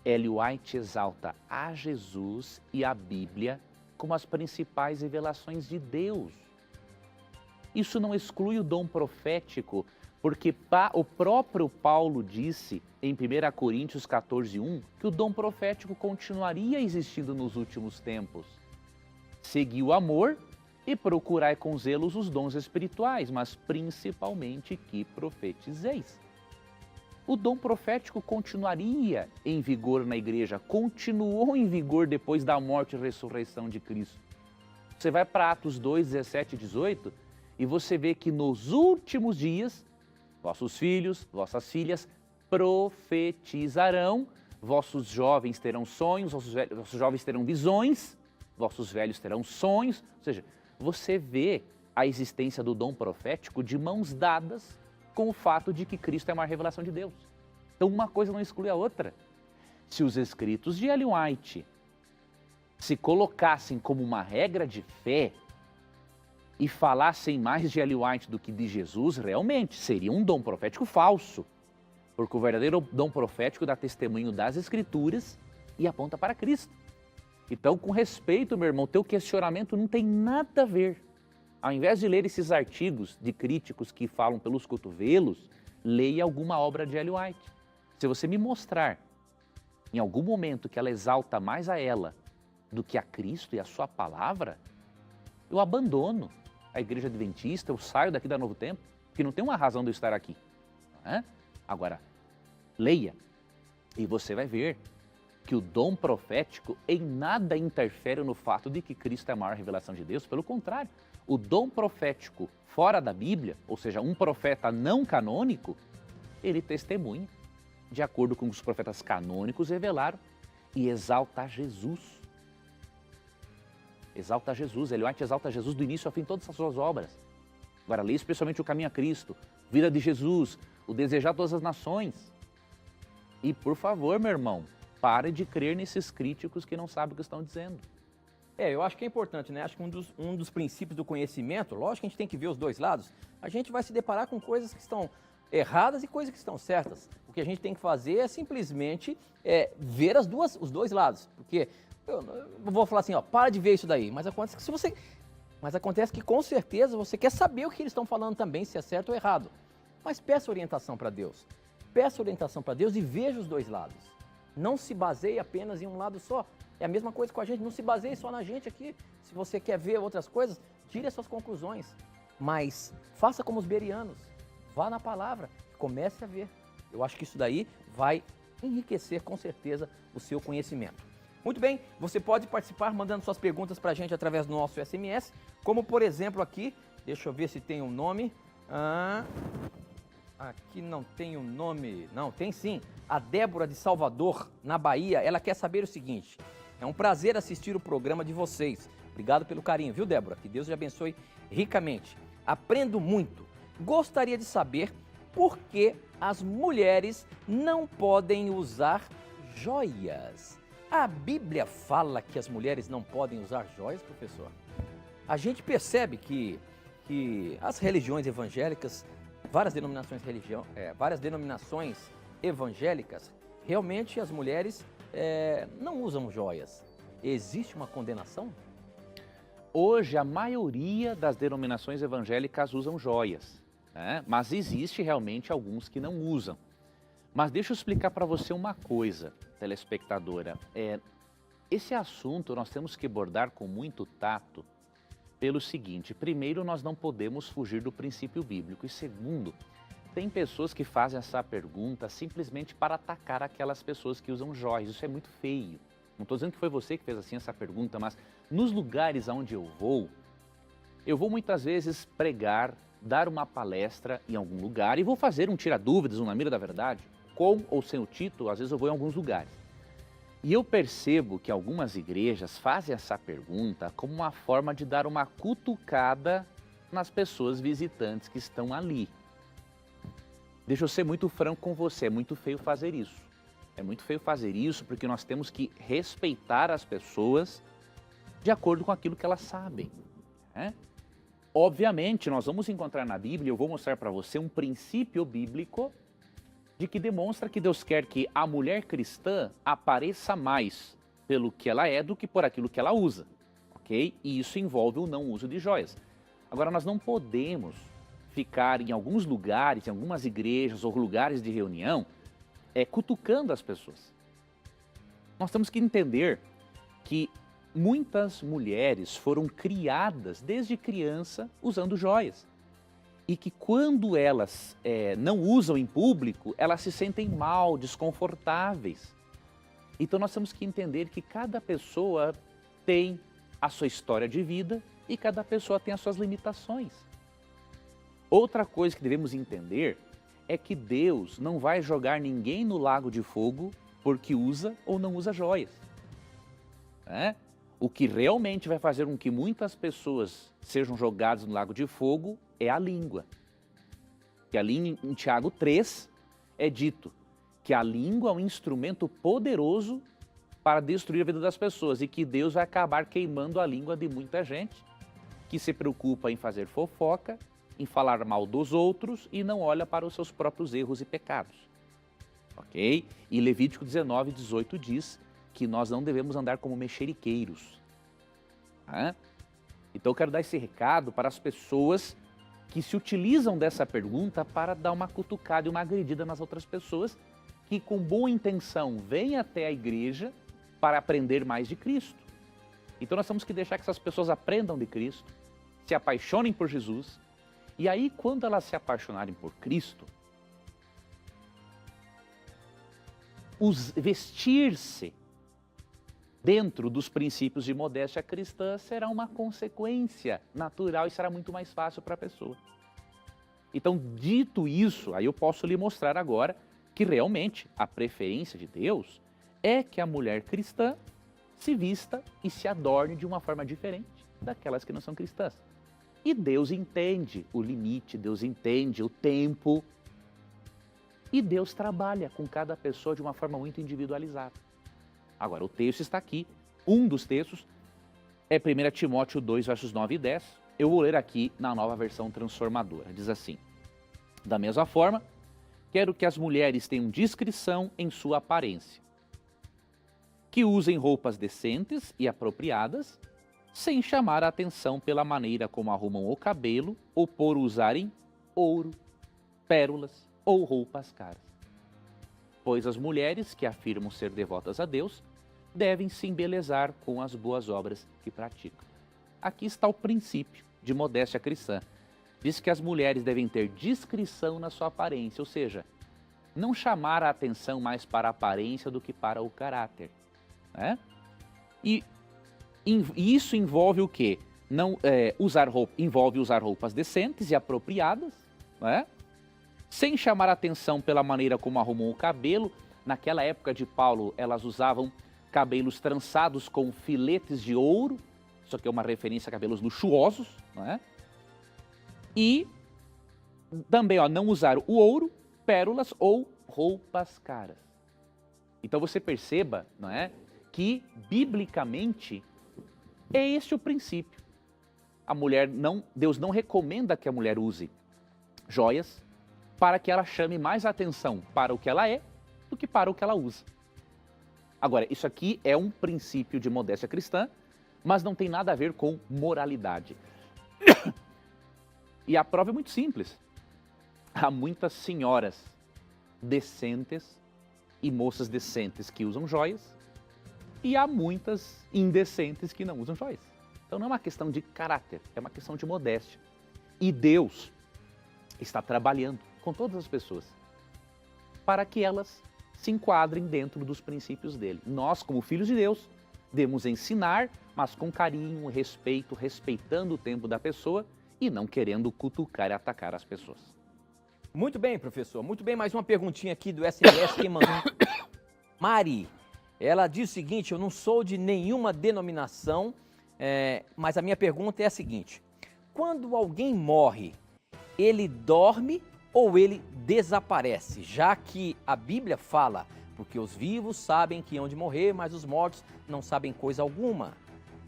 Ellen White exalta a Jesus e a Bíblia como as principais revelações de Deus. Isso não exclui o dom profético, porque o próprio Paulo disse em 1 Coríntios 14:1 que o dom profético continuaria existindo nos últimos tempos. Segui o amor e procurai com zelos os dons espirituais, mas principalmente que profetizeis. O dom profético continuaria em vigor na igreja, continuou em vigor depois da morte e ressurreição de Cristo. Você vai para Atos 2, 17 e 18 e você vê que nos últimos dias, vossos filhos, vossas filhas profetizarão, vossos jovens terão sonhos, vossos jovens terão visões, vossos velhos terão sonhos. Ou seja, você vê a existência do dom profético de mãos dadas com o fato de que Cristo é uma revelação de Deus. Então uma coisa não exclui a outra. Se os escritos de Ellen White se colocassem como uma regra de fé e falassem mais de Ellen White do que de Jesus, realmente seria um dom profético falso. Porque o verdadeiro dom profético dá testemunho das Escrituras e aponta para Cristo. Então, com respeito, meu irmão, teu questionamento não tem nada a ver. Ao invés de ler esses artigos de críticos que falam pelos cotovelos, leia alguma obra de Ellen White. Se você me mostrar, em algum momento, que ela exalta mais a ela do que a Cristo e a sua palavra, eu abandono a Igreja Adventista, eu saio daqui da Novo Tempo, que não tem uma razão de eu estar aqui. Não é? Agora, leia e você vai ver que o dom profético em nada interfere no fato de que Cristo é a maior revelação de Deus. Pelo contrário, o dom profético fora da Bíblia, ou seja, um profeta não canônico, ele testemunha de acordo com os profetas canônicos revelaram e exalta Jesus. Exalta Jesus, Ellen White exalta Jesus do início ao fim, todas as suas obras. Agora, leia especialmente o Caminho a Cristo, Vida de Jesus, o Desejar todas as nações. E, por favor, meu irmão, pare de crer nesses críticos que não sabem o que estão dizendo. Eu acho que é importante, né? Acho que um dos princípios do conhecimento, lógico que a gente tem que ver os dois lados, a gente vai se deparar com coisas que estão erradas e coisas que estão certas. O que a gente tem que fazer é simplesmente ver os dois lados. Porque eu vou falar assim, para de ver isso daí, mas acontece que com certeza você quer saber o que eles estão falando também, se é certo ou errado. Mas peça orientação para Deus. Peça orientação para Deus e veja os dois lados. Não se baseie apenas em um lado só. É a mesma coisa com a gente, não se baseie só na gente aqui. Se você quer ver outras coisas, tire as suas conclusões. Mas faça como os bereanos. Vá na palavra, comece a ver. Eu acho que isso daí vai enriquecer com certeza o seu conhecimento. Muito bem, você pode participar mandando suas perguntas para a gente através do nosso SMS, como por exemplo aqui, deixa eu ver se tem um nome. Aqui não tem um nome, não, tem sim. A Débora de Salvador, na Bahia, ela quer saber o seguinte: é um prazer assistir o programa de vocês. Obrigado pelo carinho, viu, Débora? Que Deus te abençoe ricamente. Aprendo muito. Gostaria de saber por que as mulheres não podem usar joias. A Bíblia fala que as mulheres não podem usar joias, professor? A gente percebe que as religiões evangélicas, várias denominações evangélicas, realmente as mulheres não usam joias. Existe uma condenação? Hoje, a maioria das denominações evangélicas usam joias, né? Mas existe realmente alguns que não usam. Mas deixa eu explicar para você uma coisa, telespectadora. Esse assunto nós temos que abordar com muito tato pelo seguinte: primeiro, nós não podemos fugir do princípio bíblico, e segundo, tem pessoas que fazem essa pergunta simplesmente para atacar aquelas pessoas que usam joias. Isso é muito feio. Não estou dizendo que foi você que fez assim essa pergunta, mas nos lugares onde eu vou muitas vezes pregar, dar uma palestra em algum lugar e vou fazer um tira-dúvidas, um na mira da verdade, com ou sem o título. Às vezes eu vou em alguns lugares. E eu percebo que algumas igrejas fazem essa pergunta como uma forma de dar uma cutucada nas pessoas visitantes que estão ali. Deixa eu ser muito franco com você, é muito feio fazer isso. É muito feio fazer isso porque nós temos que respeitar as pessoas de acordo com aquilo que elas sabem, né? Obviamente, nós vamos encontrar na Bíblia, eu vou mostrar para você um princípio bíblico de que demonstra que Deus quer que a mulher cristã apareça mais pelo que ela é do que por aquilo que ela usa, ok? E isso envolve o não uso de joias. Agora, nós não podemos ficar em alguns lugares, em algumas igrejas ou lugares de reunião, cutucando as pessoas. Nós temos que entender que muitas mulheres foram criadas desde criança usando joias. E que quando elas não usam em público, elas se sentem mal, desconfortáveis. Então nós temos que entender que cada pessoa tem a sua história de vida e cada pessoa tem as suas limitações. Outra coisa que devemos entender é que Deus não vai jogar ninguém no lago de fogo porque usa ou não usa joias, né? O que realmente vai fazer com que muitas pessoas sejam jogadas no lago de fogo é a língua. E ali em Tiago 3 é dito que a língua é um instrumento poderoso para destruir a vida das pessoas e que Deus vai acabar queimando a língua de muita gente que se preocupa em fazer fofoca, em falar mal dos outros e não olha para os seus próprios erros e pecados. Ok? E Levítico 19:18 diz que nós não devemos andar como mexeriqueiros. Então eu quero dar esse recado para as pessoas que se utilizam dessa pergunta para dar uma cutucada e uma agredida nas outras pessoas que com boa intenção vêm até a igreja para aprender mais de Cristo. Então nós temos que deixar que essas pessoas aprendam de Cristo, se apaixonem por Jesus. E aí, quando elas se apaixonarem por Cristo, vestir-se dentro dos princípios de modéstia cristã será uma consequência natural e será muito mais fácil para a pessoa. Então, dito isso, aí eu posso lhe mostrar agora que realmente a preferência de Deus é que a mulher cristã se vista e se adorne de uma forma diferente daquelas que não são cristãs. E Deus entende o limite, Deus entende o tempo. E Deus trabalha com cada pessoa de uma forma muito individualizada. Agora, o texto está aqui. Um dos textos é 1 Timóteo 2, versos 9 e 10. Eu vou ler aqui na Nova Versão Transformadora. Diz assim: da mesma forma, quero que as mulheres tenham discrição em sua aparência, que usem roupas decentes e apropriadas, sem chamar a atenção pela maneira como arrumam o cabelo ou por usarem ouro, pérolas ou roupas caras. Pois as mulheres que afirmam ser devotas a Deus devem se embelezar com as boas obras que praticam. Aqui está o princípio de modéstia cristã. Diz que as mulheres devem ter discrição na sua aparência, ou seja, não chamar a atenção mais para a aparência do que para o caráter, né? E isso envolve o quê? Envolve usar roupas decentes e apropriadas, né? Sem chamar a atenção pela maneira como arrumam o cabelo. Naquela época de Paulo, elas usavam cabelos trançados com filetes de ouro. Isso aqui é uma referência a cabelos luxuosos, não é? E também não usar o ouro, pérolas ou roupas caras. Então você perceba, não é, que biblicamente é este o princípio. Deus não recomenda que a mulher use joias para que ela chame mais atenção para o que ela é do que para o que ela usa. Agora, isso aqui é um princípio de modéstia cristã, mas não tem nada a ver com moralidade. E a prova é muito simples. Há muitas senhoras decentes e moças decentes que usam joias, e há muitas indecentes que não usam joias. Então não é uma questão de caráter, é uma questão de modéstia. E Deus está trabalhando com todas as pessoas para que elas se enquadrem dentro dos princípios dele. Nós, como filhos de Deus, devemos ensinar, mas com carinho, respeito, respeitando o tempo da pessoa e não querendo cutucar e atacar as pessoas. Muito bem, professor. Muito bem, mais uma perguntinha aqui do SMS que mandou. Mari, ela diz o seguinte: eu não sou de nenhuma denominação, mas a minha pergunta é a seguinte: quando alguém morre, ele dorme ou ele desaparece? Já que a Bíblia fala, porque os vivos sabem que hão de morrer, mas os mortos não sabem coisa alguma.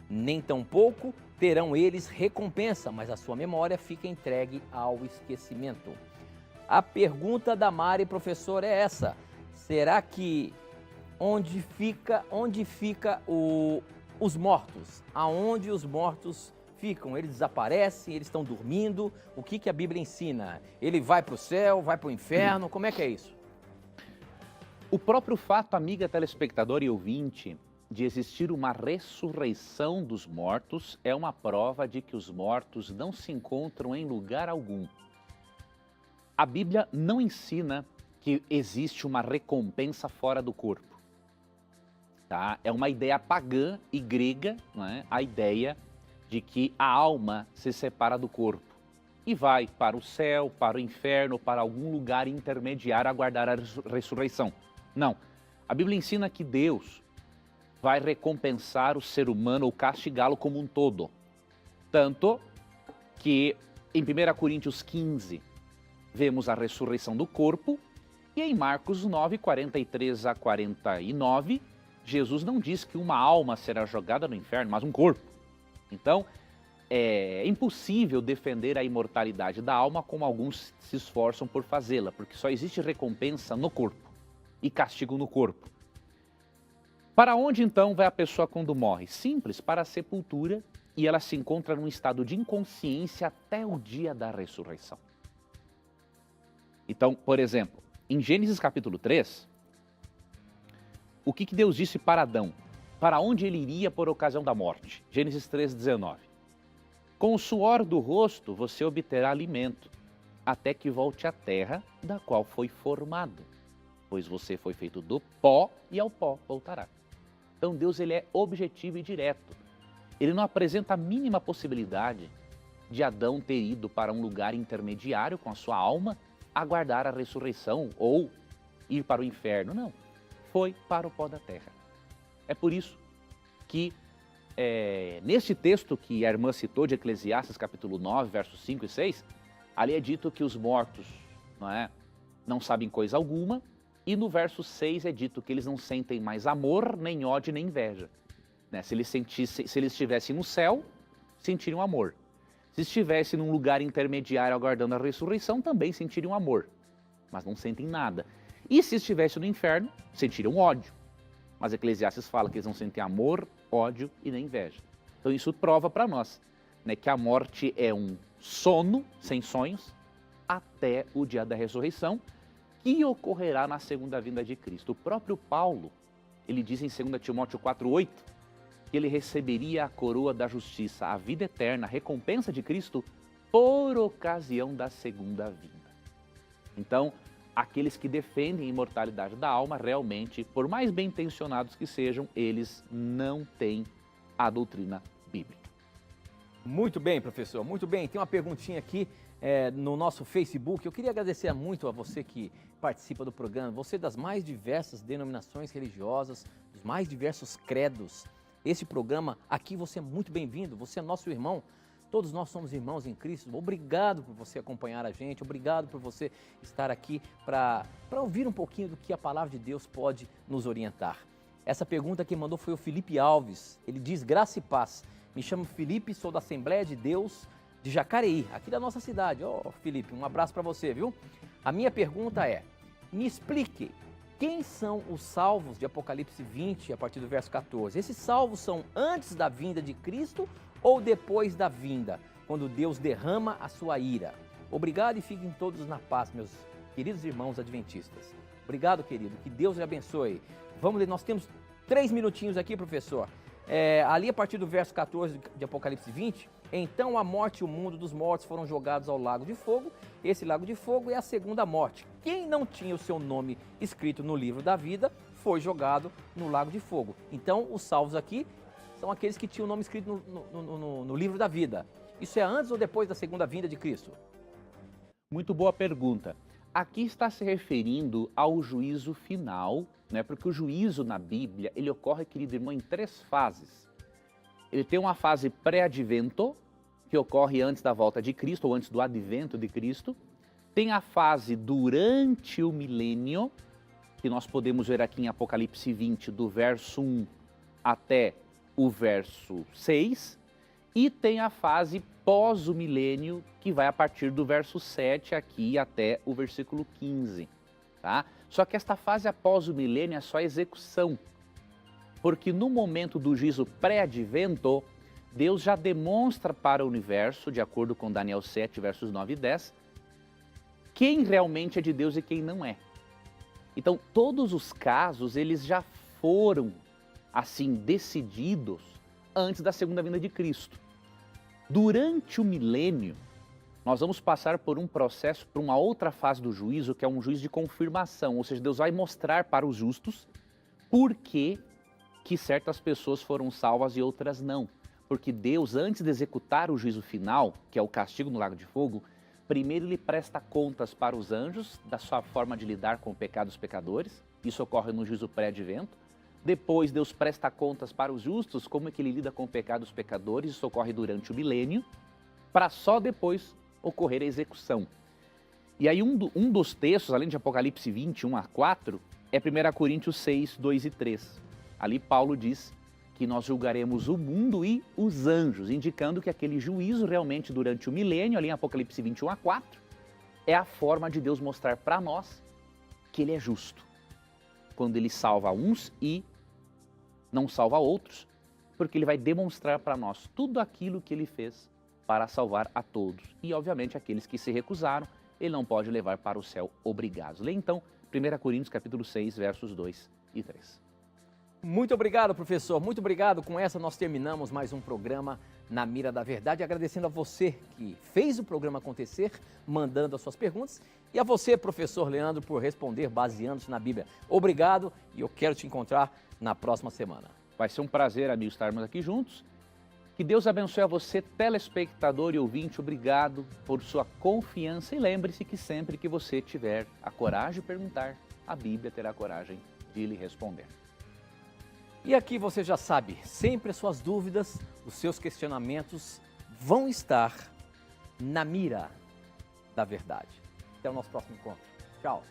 Nem tampouco terão eles recompensa, mas a sua memória fica entregue ao esquecimento. A pergunta da Mari, professor, é essa: será que onde fica os mortos? Aonde os mortos ficam? Eles desaparecem? Eles estão dormindo? O que a Bíblia ensina? Ele vai para o céu? Vai para o inferno? Como é que é isso? O próprio fato, amiga telespectador e ouvinte, de existir uma ressurreição dos mortos é uma prova de que os mortos não se encontram em lugar algum. A Bíblia não ensina que existe uma recompensa fora do corpo. Tá? É uma ideia pagã e grega, não é? A ideia de que a alma se separa do corpo e vai para o céu, para o inferno, para algum lugar intermediário aguardar a ressurreição. Não. A Bíblia ensina que Deus vai recompensar o ser humano ou castigá-lo como um todo. Tanto que em 1 Coríntios 15 vemos a ressurreição do corpo e em Marcos 9, 43 a 49, Jesus não diz que uma alma será jogada no inferno, mas um corpo. Então, é impossível defender a imortalidade da alma como alguns se esforçam por fazê-la, porque só existe recompensa no corpo e castigo no corpo. Para onde então vai a pessoa quando morre? Simples, para a sepultura, e ela se encontra num estado de inconsciência até o dia da ressurreição. Então, por exemplo, em Gênesis capítulo 3, o que Deus disse para Adão? Para onde ele iria por ocasião da morte? Gênesis 3,19. Com o suor do rosto você obterá alimento, até que volte à terra da qual foi formado, pois você foi feito do pó e ao pó voltará. Então Deus ele é objetivo e direto. Ele não apresenta a mínima possibilidade de Adão ter ido para um lugar intermediário com a sua alma, aguardar a ressurreição ou ir para o inferno. Não, foi para o pó da terra. É por isso que neste texto que a irmã citou de Eclesiastes capítulo 9, versos 5 e 6, ali é dito que os mortos não sabem coisa alguma, e no verso 6 é dito que eles não sentem mais amor, nem ódio, nem inveja. Se eles estivessem no céu, sentiriam amor. Se estivessem num lugar intermediário aguardando a ressurreição, também sentiriam amor, mas não sentem nada. E se estivessem no inferno, sentiriam ódio. Mas Eclesiastes fala que eles não sentem amor, ódio e nem inveja. Então isso prova para nós que a morte é um sono sem sonhos até o dia da ressurreição, que ocorrerá na segunda vinda de Cristo. O próprio Paulo, ele diz em 2 Timóteo 4,8, que ele receberia a coroa da justiça, a vida eterna, a recompensa de Cristo, por ocasião da segunda vinda. Então, aqueles que defendem a imortalidade da alma, realmente, por mais bem intencionados que sejam, eles não têm a doutrina bíblica. Muito bem, professor, muito bem. Tem uma perguntinha aqui no nosso Facebook. Eu queria agradecer muito a você que participa do programa, você das mais diversas denominações religiosas, dos mais diversos credos. Esse programa aqui, você é muito bem-vindo, você é nosso irmão. Todos nós somos irmãos em Cristo. Obrigado por você acompanhar a gente, obrigado por você estar aqui para ouvir um pouquinho do que a palavra de Deus pode nos orientar. Essa pergunta quem mandou foi o Felipe Alves. Ele diz: graça e paz. Me chamo Felipe, sou da Assembleia de Deus de Jacareí, aqui da nossa cidade. Felipe, um abraço para você, viu? A minha pergunta é: me explique, quem são os salvos de Apocalipse 20, a partir do verso 14? Esses salvos são antes da vinda de Cristo ou depois da vinda, quando Deus derrama a sua ira? Obrigado e fiquem todos na paz, meus queridos irmãos adventistas. Obrigado, querido, que Deus lhe abençoe. Vamos ler, nós temos 3 minutinhos aqui, professor. Ali a partir do verso 14 de Apocalipse 20, então a morte e o mundo dos mortos foram jogados ao lago de fogo. Esse lago de fogo é a segunda morte. Quem não tinha o seu nome escrito no livro da vida foi jogado no lago de fogo. Então os salvos aqui são aqueles que tinham o nome escrito no livro da vida. Isso é antes ou depois da segunda vinda de Cristo? Muito boa pergunta. Aqui está se referindo ao juízo final, né? Porque o juízo na Bíblia, ele ocorre, querido irmão, em 3 fases. Ele tem uma fase pré-advento, que ocorre antes da volta de Cristo, ou antes do advento de Cristo. Tem a fase durante o milênio, que nós podemos ver aqui em Apocalipse 20, do verso 1 até o verso 6. E tem a fase pós o milênio, que vai a partir do verso 7 aqui até o versículo 15. Tá? Só que esta fase após o milênio é só execução. Porque no momento do juízo pré-advento, Deus já demonstra para o universo, de acordo com Daniel 7, versos 9 e 10, quem realmente é de Deus e quem não é. Então, todos os casos, eles já foram, assim, decididos antes da segunda vinda de Cristo. Durante o milênio, nós vamos passar por um processo, por uma outra fase do juízo, que é um juízo de confirmação, ou seja, Deus vai mostrar para os justos por que certas pessoas foram salvas e outras não. Porque Deus, antes de executar o juízo final, que é o castigo no lago de fogo, primeiro ele presta contas para os anjos da sua forma de lidar com o pecado dos pecadores. Isso ocorre no juízo pré-advento. Depois Deus presta contas para os justos, como é que ele lida com o pecado dos pecadores. Isso ocorre durante o milênio, para só depois ocorrer a execução. E aí um dos textos, além de Apocalipse 20, 1 a 4, é 1 Coríntios 6, 2 e 3. Ali Paulo diz que nós julgaremos o mundo e os anjos, indicando que aquele juízo realmente durante o milênio, ali em Apocalipse 21 a 4, é a forma de Deus mostrar para nós que ele é justo. Quando ele salva uns e não salva outros, porque ele vai demonstrar para nós tudo aquilo que ele fez para salvar a todos. E, obviamente, aqueles que se recusaram, ele não pode levar para o céu obrigados. Lê então 1 Coríntios capítulo 6, versos 2 e 3. Muito obrigado, professor. Muito obrigado. Com essa nós terminamos mais um programa Na Mira da Verdade, agradecendo a você que fez o programa acontecer, mandando as suas perguntas, e a você, professor Leandro, por responder baseando-se na Bíblia. Obrigado e eu quero te encontrar na próxima semana. Vai ser um prazer, amigo, estarmos aqui juntos. Que Deus abençoe a você, telespectador e ouvinte. Obrigado por sua confiança e lembre-se que sempre que você tiver a coragem de perguntar, a Bíblia terá a coragem de lhe responder. E aqui você já sabe, sempre as suas dúvidas, os seus questionamentos vão estar na mira da verdade. Até o nosso próximo encontro. Tchau.